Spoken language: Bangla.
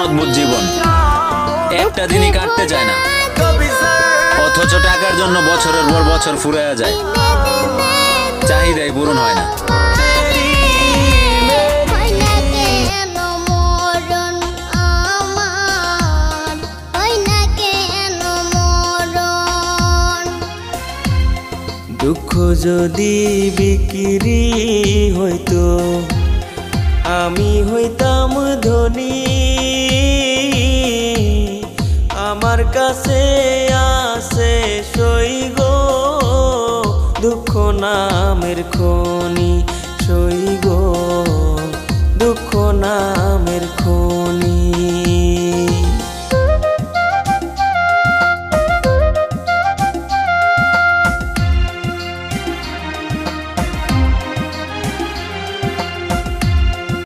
অদ্ভুত জীবন, একটা দিনই কাটতে চায় না, অথচ টাকার জন্য বছরের পর বছর ফুরাইয়া যায়, চাহিদাই পূরণ হয় না। দুঃখ যদি বিক্রি হইতো আমি হইতাম ধনী, আমার কাছে আছে সই গো দুঃখ নামের খনি, সই গো দুঃখ নামের খনি।